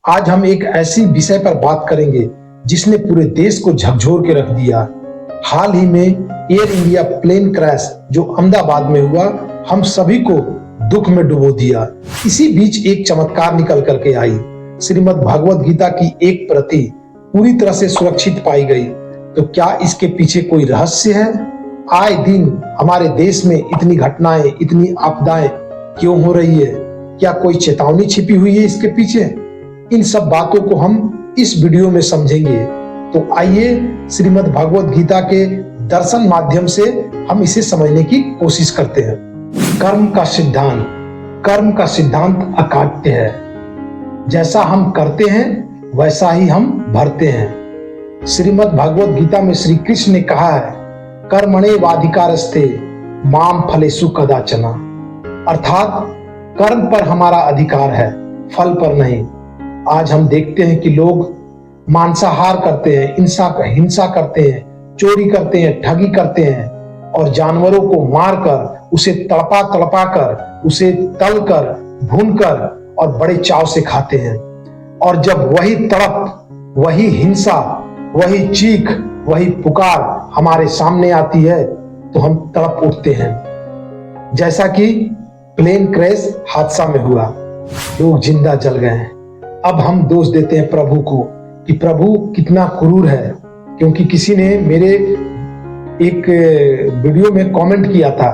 आज हम एक ऐसी विषय पर बात करेंगे जिसने पूरे देश को झकझोर के रख दिया। हाल ही में एयर इंडिया प्लेन क्रैश जो अहमदाबाद में हुआ, हम सभी को दुख में डुबो दिया। इसी बीच एक चमत्कार निकल करके आई। श्रीमद् भागवत गीता की एक प्रति पूरी तरह से सुरक्षित पाई गई। तो क्या इसके पीछे कोई रहस्य है? आए दिन हमारे देश में इतनी घटनाएं, इतनी आपदाएं क्यों हो रही है? क्या कोई चेतावनी छिपी हुई है इसके पीछे? इन सब बातों को हम इस वीडियो में समझेंगे। तो आइए श्रीमद् भागवत गीता के दर्शन माध्यम से हम इसे समझने की कोशिश करते हैं। कर्म का सिद्धांत अकाट्य है। जैसा हम करते हैं वैसा ही हम भरते हैं। श्रीमद् भागवत गीता में श्री कृष्ण ने कहा है, कर्मण्येवाधिकारस्ते माम फलेषु कदाचन, अर्थात कर्म पर हमारा अधिकार है, फल पर नहीं। आज हम देखते हैं कि लोग मांसाहार करते हैं, हिंसा करते हैं, चोरी करते हैं, ठगी करते हैं और जानवरों को मारकर, उसे तड़पा कर, उसे तलकर, भूनकर और बड़े चाव से खाते हैं। और जब वही तड़प, वही हिंसा, वही चीख, वही पुकार हमारे सामने आती है तो हम तड़प उठते हैं। जैसा कि प्लेन क्रैश हादसा में हुआ, लोग जिंदा जल गए हैं। अब हम दोष देते हैं प्रभु को कि प्रभु कितना क्रूर है, क्योंकि किसी ने मेरे एक वीडियो में कमेंट किया था,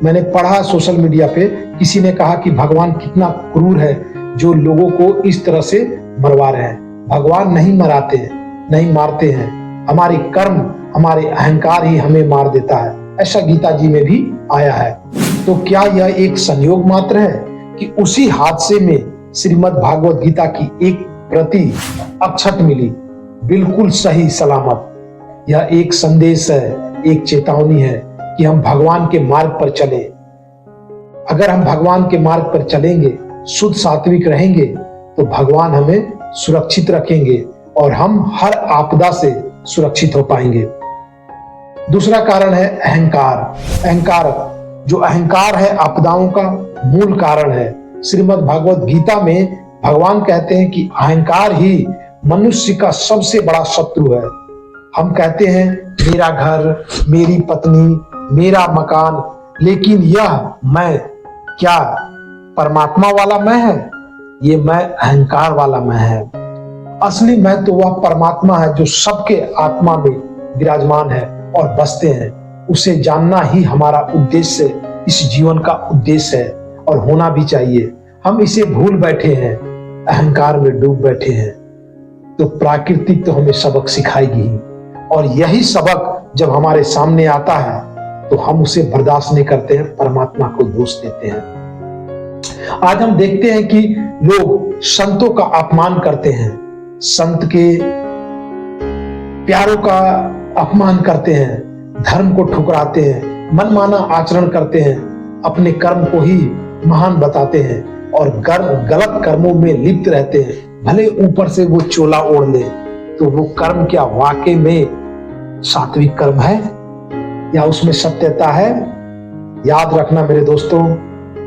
मैंने पढ़ा सोशल मीडिया पे, किसी ने कहा कि भगवान कितना क्रूर है जो लोगों को इस तरह से मरवा रहे हैं। भगवान नहीं मराते हैं, नहीं मारते हैं, हमारे कर्म, हमारे अहंकार ही हमें मार देता है, ऐसा गीता जी में भी आया है। तो क्या यह एक संयोग मात्र है कि उसी हादसे में श्रीमद् भागवत गीता की एक प्रति अक्षत मिली, बिल्कुल सही सलामत? यह एक संदेश है, एक चेतावनी है कि हम भगवान के मार्ग पर चले। अगर हम भगवान के मार्ग पर चलेंगे, शुद्ध सात्विक रहेंगे, तो भगवान हमें सुरक्षित रखेंगे और हम हर आपदा से सुरक्षित हो पाएंगे। दूसरा कारण है अहंकार। जो अहंकार है आपदाओं का मूल कारण है। श्रीमद् भागवत गीता में भगवान कहते हैं कि अहंकार ही मनुष्य का सबसे बड़ा शत्रु है। हम कहते हैं मेरा घर, मेरी पत्नी, मेरा मकान, लेकिन यह मैं क्या परमात्मा वाला मैं है? ये मैं अहंकार वाला मैं है। असली मैं तो वह परमात्मा है जो सबके आत्मा में विराजमान है और बसते हैं। उसे जानना ही हमारा उद्देश्य, इस जीवन का उद्देश्य है और होना भी चाहिए। हम इसे भूल बैठे हैं, अहंकार में डूब बैठे हैं। तो प्रकृति तो हमें सबक सिखाएगी ही, और यही सबक जब हमारे सामने आता है तो हम उसे बर्दाश्त नहीं करते हैं, परमात्मा को दोष देते हैं। आज हम देखते हैं कि लोग संतों का अपमान करते हैं, संत के प्यारों का अपमान करते हैं, धर्म को ठुकराते हैं, मनमाना आचरण करते हैं, अपने कर्म को ही महान बताते हैं और गलत कर्मों में लिप्त रहते हैं। भले ऊपर से वो चोला ओढ़ ले, तो वो कर्म क्या वाकई में सात्विक कर्म है या उसमें सत्यता है? याद रखना मेरे दोस्तों,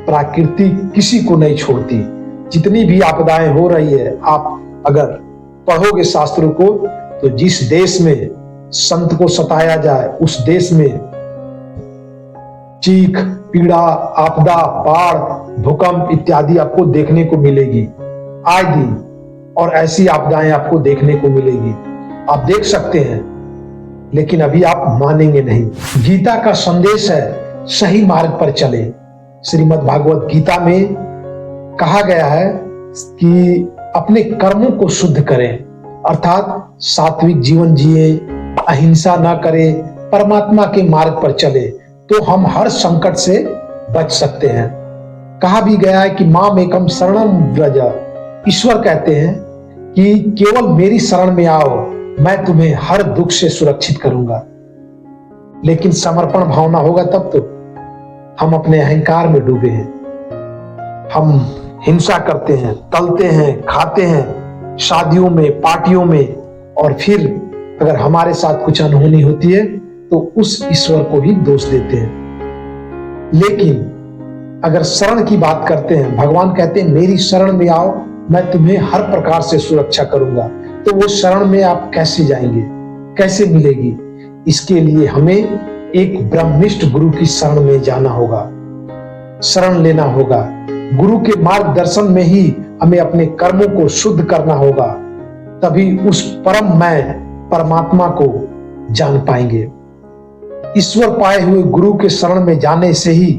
प्रकृति किसी को नहीं छोड़ती। जितनी भी आपदाएं हो रही है, आप अगर पढ़ोगे शास्त्रों को, तो जिस देश में संत को सताया जाए, उस देश में चीख, पीड़ा, आपदा, बाढ़, भूकंप इत्यादि आपको देखने को मिलेगी आए दिन, और ऐसी आपदाएं आपको देखने को मिलेगी। आप देख सकते हैं, लेकिन अभी आप मानेंगे नहीं। गीता का संदेश है सही मार्ग पर चले। श्रीमद् भागवत गीता में कहा गया है कि अपने कर्मों को शुद्ध करें, अर्थात सात्विक जीवन जिए, अहिंसा न करें, परमात्मा के मार्ग पर चले, तो हम हर संकट से बच सकते हैं। कहा भी गया है कि माम एकम शरणम व्रज। ईश्वर कहते हैं कि केवल मेरी शरण में आओ, मैं तुम्हें हर दुख से सुरक्षित करूंगा। लेकिन समर्पण भावना होगा तब तो। हम अपने अहंकार में डूबे हैं, हम हिंसा करते हैं, तलते हैं, खाते हैं, शादियों में, पार्टियों में, और फिर अगर हमारे साथ कुछ अनहोनी होती है तो उस ईश्वर को भी दोष देते हैं। लेकिन अगर शरण की बात करते हैं, भगवान कहते हैं मेरी शरण में आओ, मैं तुम्हें हर प्रकार से सुरक्षा करूंगा। तो वो शरण में आप कैसे जाएंगे, कैसे मिलेगी? इसके लिए हमें एक ब्रह्मनिष्ठ गुरु की शरण में जाना होगा, शरण लेना होगा। गुरु के मार्गदर्शन में ही हमें अपने कर्मों को शुद्ध करना होगा, तभी उस परम मैं परमात्मा को जान पाएंगे। ईश्वर पाए हुए गुरु के शरण में जाने से ही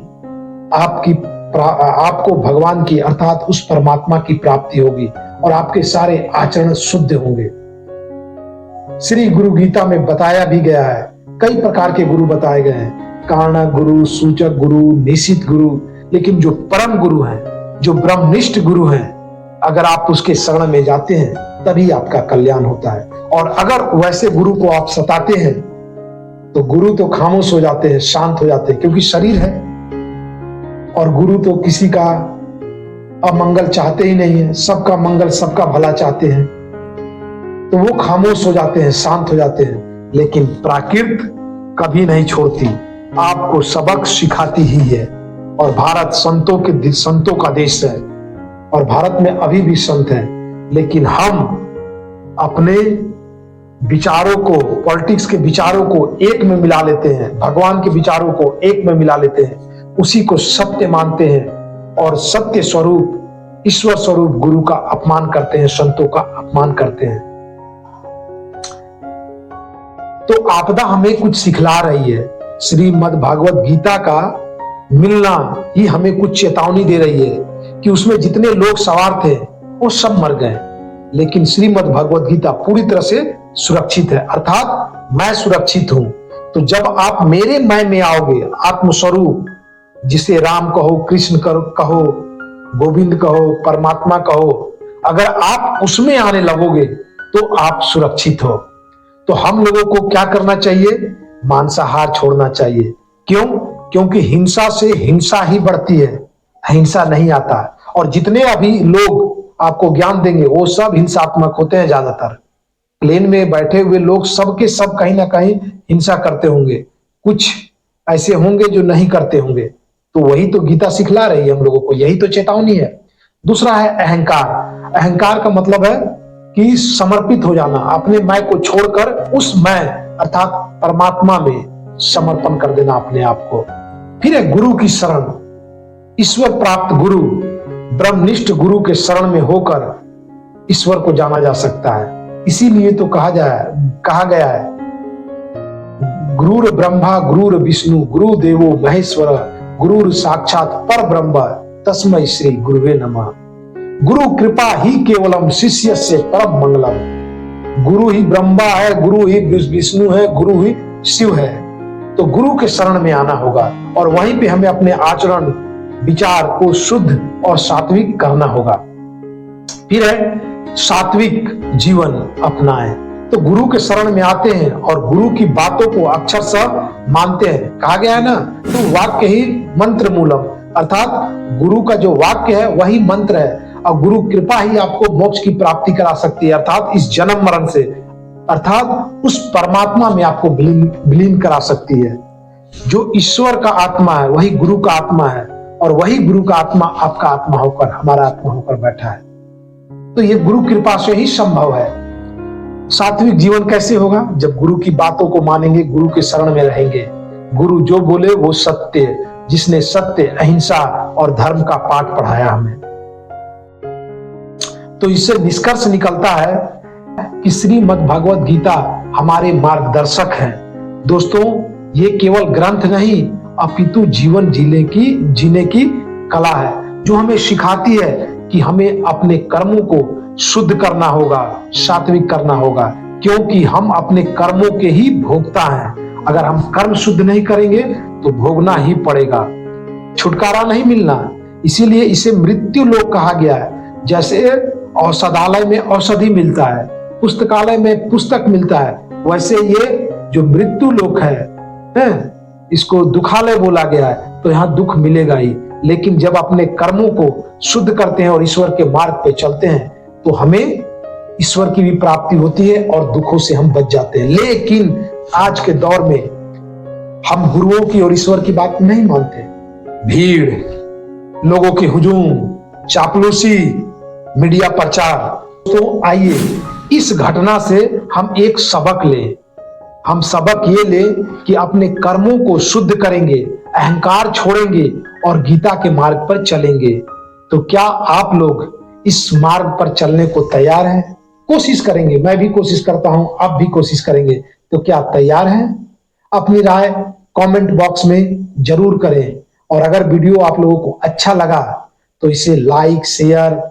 आपको भगवान की अर्थात उस परमात्मा की प्राप्ति होगी और आपके सारे आचरण शुद्ध होंगे। श्री गुरु गीता में बताया भी गया है, कई प्रकार के गुरु बताए गए हैं, कारण गुरु, सूचक गुरु, निश्चित गुरु। लेकिन जो परम गुरु हैं, जो ब्रह्मनिष्ठ गुरु हैं, अगर आप उसके शरण में जाते हैं तभी आपका कल्याण होता है। और अगर वैसे गुरु को आप सताते हैं तो गुरु तो खामोश हो जाते हैं, शांत हो जाते हैं, क्योंकि शरीर है और गुरु तो किसी का अमंगल चाहते ही नहीं है, सबका मंगल, सबका भला चाहते हैं, तो वो खामोश हो जाते हैं, शांत हो जाते हैं। लेकिन प्राकृत कभी नहीं छोड़ती, आपको सबक सिखाती ही है। और भारत संतों का देश है और भारत में अभी भी संत हैं, लेकिन हम अपने विचारों को, पॉलिटिक्स के विचारों को एक में मिला लेते हैं, भगवान के विचारों को एक में मिला लेते हैं, उसी को सत्य मानते हैं और सत्य स्वरूप, ईश्वर स्वरूप गुरु का अपमान करते हैं, संतों का अपमान करते हैं। तो आपदा हमें कुछ सिखला रही है। श्रीमद् भागवत गीता का मिलना ही हमें कुछ चेतावनी दे रही है कि उसमें जितने लोग सवार थे वो सब मर गए, लेकिन श्रीमद् भागवत गीता पूरी तरह से सुरक्षित है, अर्थात मैं सुरक्षित हूं। तो जब आप मेरे मैं में आओगे, आत्मस्वरूप, जिसे राम कहो, कृष्ण कहो, गोविंद कहो, परमात्मा कहो, अगर आप उसमें आने लगोगे तो आप सुरक्षित हो। तो हम लोगों को क्या करना चाहिए? मांसाहार छोड़ना चाहिए। क्यों? क्योंकि हिंसा से हिंसा ही बढ़ती है, अहिंसा नहीं आता। और जितने अभी लोग आपको ज्ञान देंगे वो सब हिंसात्मक होते हैं। ज्यादातर प्लेन में बैठे हुए लोग सबके सब कहीं ना कहीं हिंसा करते होंगे, कुछ ऐसे होंगे जो नहीं करते होंगे। तो वही तो गीता सिखला रही है हम लोगों को, यही तो चेतावनी है। दूसरा है अहंकार। अहंकार का मतलब है कि समर्पित हो जाना, अपने मैं को छोड़कर उस मैं अर्थात परमात्मा में समर्पण कर देना अपने आप को। फिर है गुरु की शरण। ईश्वर प्राप्त गुरु, ब्रह्मनिष्ठ गुरु के शरण में होकर ईश्वर को जाना जा सकता है। इसीलिए तो कहा गया है, गुरुर ब्रह्मा गुरुर विष्णु गुरु देवो महेश्वर गुरुर साक्षात पर ब्रह्म तस्मै श्री गुरुवे नमः। गुरु कृपा ही केवलम शिष्य से परम मंगलम। गुरु ही ब्रह्मा है, गुरु ही विष्णु है, गुरु ही शिव है। तो गुरु के शरण में आना होगा और वहीं पे हमें अपने आचरण विचार को शुद्ध और सात्विक करना होगा। फिर है सात्विक जीवन अपनाएं। तो गुरु के शरण में आते हैं और गुरु की बातों को अक्षरशः मानते हैं। कहा गया है ना, तो वाक्य ही मंत्र मूलम, अर्थात गुरु का जो वाक्य है वही मंत्र है। और गुरु कृपा ही आपको मोक्ष की प्राप्ति करा सकती है, अर्थात इस जन्म मरण से, अर्थात उस परमात्मा में आपको विलीन करा सकती है। जो ईश्वर का आत्मा है वही गुरु का आत्मा है और वही गुरु का आत्मा आपका आत्मा होकर, हमारा आत्मा होकर बैठा है। तो ये गुरु कृपा से ही संभव है। सात्विक जीवन कैसे होगा? जब गुरु की बातों को मानेंगे, गुरु के शरण में रहेंगे। गुरु जो बोले वो सत्य, जिसने सत्य, अहिंसा और धर्म का पाठ पढ़ाया हमें। तो इससे निष्कर्ष निकलता है कि श्रीमद् भागवत गीता हमारे मार्गदर्शक हैं। दोस्तों, ये केवल ग्रंथ नहीं अपितु जीवन जीने की कला है, जो हमें सिखाती है कि हमें अपने कर्मों को शुद्ध करना होगा, सात्विक करना होगा, क्योंकि हम अपने कर्मों के ही भोगता हैं। अगर हम कर्म शुद्ध नहीं करेंगे तो भोगना ही पड़ेगा, छुटकारा नहीं मिलना। इसीलिए इसे मृत्यु लोक कहा गया है। जैसे औषधालय में औषधि मिलता है, पुस्तकालय में पुस्तक मिलता है, वैसे ये जो मृत्यु लोक है इसको दुखालय बोला गया है। तो यहाँ दुख मिलेगा ही, लेकिन जब अपने कर्मों को शुद्ध करते हैं और ईश्वर के मार्ग पे चलते हैं तो हमें ईश्वर की भी प्राप्ति होती है और दुखों से हम बच जाते हैं। लेकिन आज के दौर में हम गुरुओं की और ईश्वर की बात नहीं मानते। भीड़, लोगों की हुजूम, चापलूसी, मीडिया प्रचार। तो आइए इस घटना से हम एक सबक लें। हम सबक ये लें कि अपने कर्मों को शुद्ध करेंगे, अहंकार छोड़ेंगे और गीता के मार्ग पर चलेंगे। तो क्या आप लोग इस मार्ग पर चलने को तैयार हैं? कोशिश करेंगे, मैं भी कोशिश करता हूं, आप भी कोशिश करेंगे। तो क्या तैयार हैं? अपनी राय कमेंट बॉक्स में जरूर करें और अगर वीडियो आप लोगों को अच्छा लगा तो इसे लाइक, शेयर